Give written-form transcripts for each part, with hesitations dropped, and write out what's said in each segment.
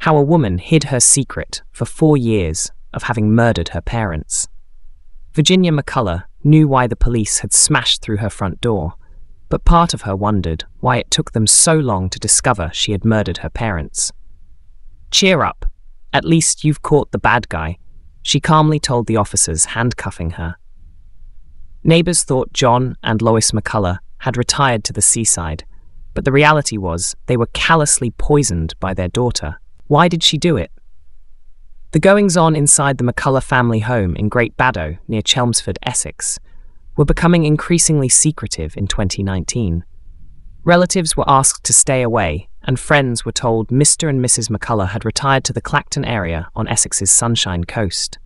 how a woman hid her secret for 4 years of having murdered her parents. Virginia McCullough knew why the police had smashed through her front door, but part of her wondered why it took them so long to discover she had murdered her parents. "Cheer up. At least you've caught the bad guy," she calmly told the officers handcuffing her. Neighbours thought John and Lois McCullough had retired to the seaside, but the reality was they were callously poisoned by their daughter. Why did she do it? The goings-on inside the McCullough family home in Great Baddow near Chelmsford, Essex, were becoming increasingly secretive in 2019. Relatives were asked to stay away, and friends were told Mr and Mrs McCullough had retired to the Clacton area on Essex's Sunshine Coast.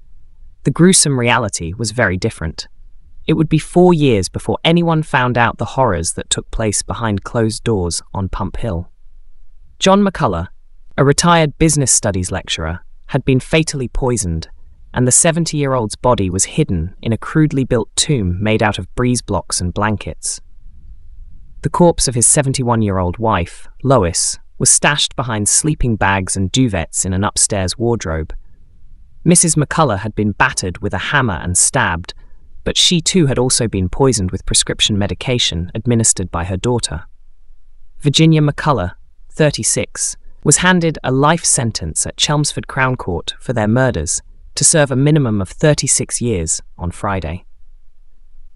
The gruesome reality was very different. It would be 4 years before anyone found out the horrors that took place behind closed doors on Pump Hill. John McCullough, a retired business studies lecturer, had been fatally poisoned, and the 70-year-old's body was hidden in a crudely built tomb made out of breeze blocks and blankets. The corpse of his 71-year-old wife, Lois, was stashed behind sleeping bags and duvets in an upstairs wardrobe. Mrs McCullough had been battered with a hammer and stabbed, but she too had also been poisoned with prescription medication administered by her daughter. Virginia McCullough, 36, was handed a life sentence at Chelmsford Crown Court for their murders, to serve a minimum of 36 years on Friday.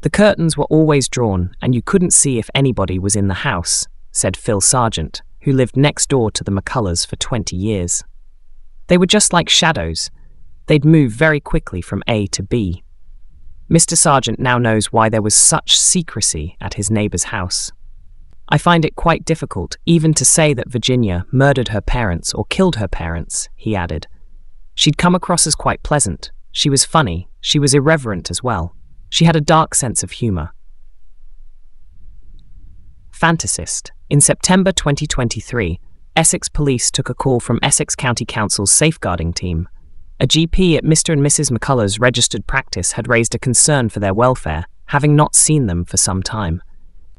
"The curtains were always drawn and you couldn't see if anybody was in the house," said Phil Sargent, who lived next door to the McCulloughs for 20 years. "They were just like shadows. They'd move very quickly from A to B." Mr. Sargent now knows why there was such secrecy at his neighbour's house. "I find it quite difficult even to say that Virginia murdered her parents or killed her parents," he added. "She'd come across as quite pleasant. She was funny. She was irreverent as well. She had a dark sense of humour." Fantasist. In September 2023, Essex police took a call from Essex County Council's safeguarding team. A GP at Mr and Mrs McCullough's registered practice had raised a concern for their welfare, having not seen them for some time.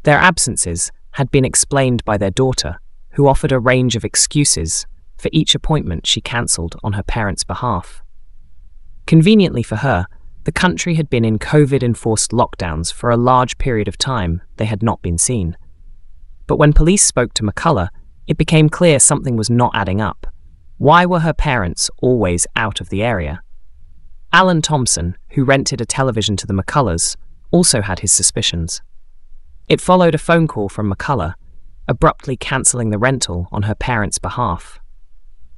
Their absences had been explained by their daughter, who offered a range of excuses for each appointment she cancelled on her parents' behalf. Conveniently for her, the country had been in COVID-enforced lockdowns for a large period of time they had not been seen. But when police spoke to McCullough, it became clear something was not adding up. Why were her parents always out of the area? Alan Thompson, who rented a television to the McCulloughs, also had his suspicions. It followed a phone call from McCullough, abruptly cancelling the rental on her parents' behalf.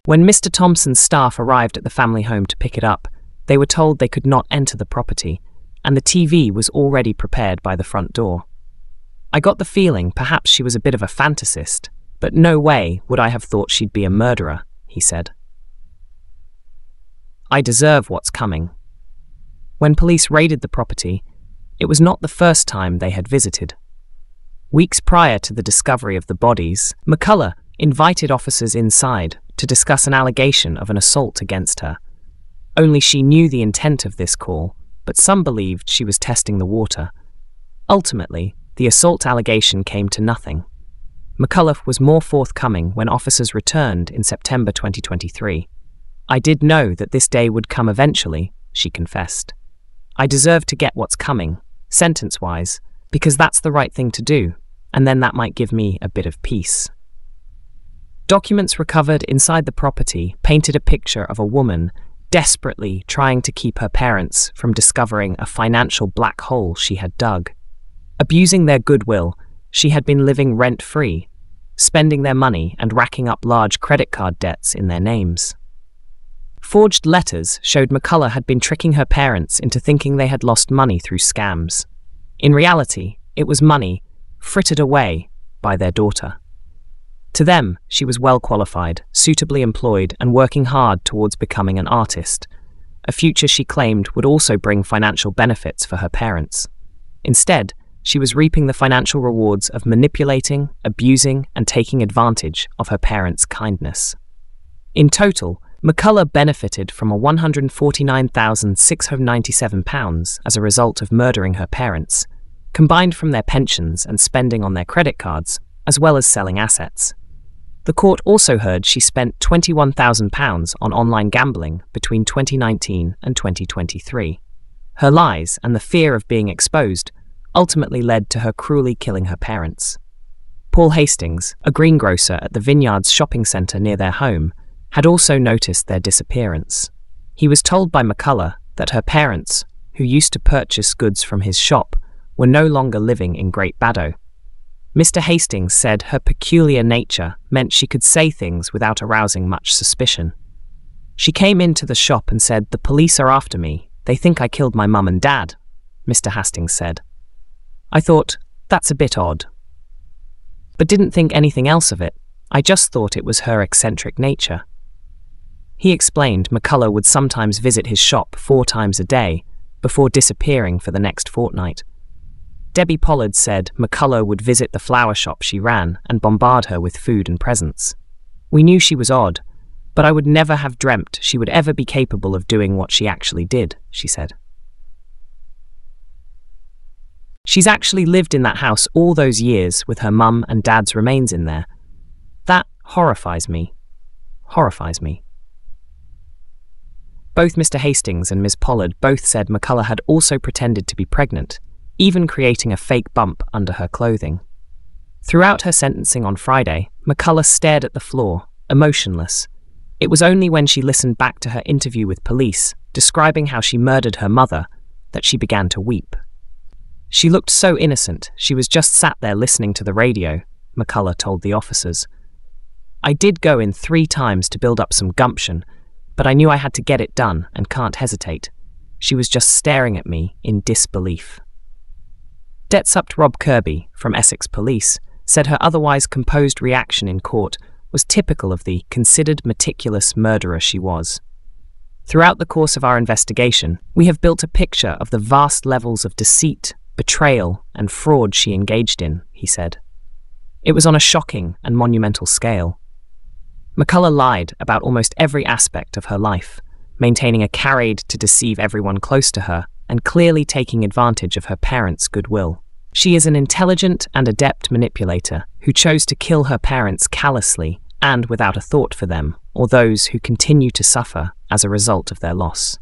When Mr. Thompson's staff arrived at the family home to pick it up, they were told they could not enter the property, and the TV was already prepared by the front door. "I got the feeling perhaps she was a bit of a fantasist, but no way would I have thought she'd be a murderer," he said. "I deserve what's coming." When police raided the property, it was not the first time they had visited. Weeks prior to the discovery of the bodies, McCullough invited officers inside to discuss an allegation of an assault against her. Only she knew the intent of this call, but some believed she was testing the water. Ultimately, the assault allegation came to nothing. McCullough was more forthcoming when officers returned in September 2023. "I did know that this day would come eventually," she confessed. "I deserve to get what's coming, sentence-wise, because that's the right thing to do, and then that might give me a bit of peace." Documents recovered inside the property painted a picture of a woman desperately trying to keep her parents from discovering a financial black hole she had dug. Abusing their goodwill, she had been living rent-free, spending their money and racking up large credit card debts in their names. Forged letters showed McCullough had been tricking her parents into thinking they had lost money through scams. In reality, it was money frittered away by their daughter. To them, she was well qualified, suitably employed, and working hard towards becoming an artist, a future she claimed would also bring financial benefits for her parents. Instead, she was reaping the financial rewards of manipulating, abusing, and taking advantage of her parents' kindness. In total, McCullough benefited from a £149,697 as a result of murdering her parents, combined from their pensions and spending on their credit cards, as well as selling assets. The court also heard she spent £21,000 on online gambling between 2019 and 2023. Her lies and the fear of being exposed ultimately led to her cruelly killing her parents. Paul Hastings, a greengrocer at the Vineyards shopping centre near their home, had also noticed their disappearance. He was told by McCullough that her parents, who used to purchase goods from his shop, were no longer living in Great Baddow. Mr. Hastings said her peculiar nature meant she could say things without arousing much suspicion. She came into the shop and said, "The police are after me. They think I killed my mum and dad," Mr. Hastings said. "I thought, that's a bit odd, but didn't think anything else of it. I just thought it was her eccentric nature." He explained McCullough would sometimes visit his shop 4 times a day before disappearing for the next fortnight. Debbie Pollard said McCullough would visit the flower shop she ran and bombard her with food and presents. "We knew she was odd, but I would never have dreamt she would ever be capable of doing what she actually did," she said. "She's actually lived in that house all those years with her mum and dad's remains in there. That horrifies me. Horrifies me." Both Mr. Hastings and Ms. Pollard both said McCullough had also pretended to be pregnant, even creating a fake bump under her clothing. Throughout her sentencing on Friday, McCullough stared at the floor, emotionless. It was only when she listened back to her interview with police, describing how she murdered her mother, that she began to weep. "She looked so innocent, she was just sat there listening to the radio," McCullough told the officers. "I did go in 3 times to build up some gumption, but I knew I had to get it done and can't hesitate. She was just staring at me in disbelief." Detsupt Rob Kirby from Essex Police said her otherwise composed reaction in court was typical of the considered meticulous murderer she was. "Throughout the course of our investigation, we have built a picture of the vast levels of deceit, betrayal, and fraud she engaged in," he said. "It was on a shocking and monumental scale." McCullough lied about almost every aspect of her life, maintaining a charade to deceive everyone close to her and clearly taking advantage of her parents' goodwill. She is an intelligent and adept manipulator who chose to kill her parents callously and without a thought for them or those who continue to suffer as a result of their loss.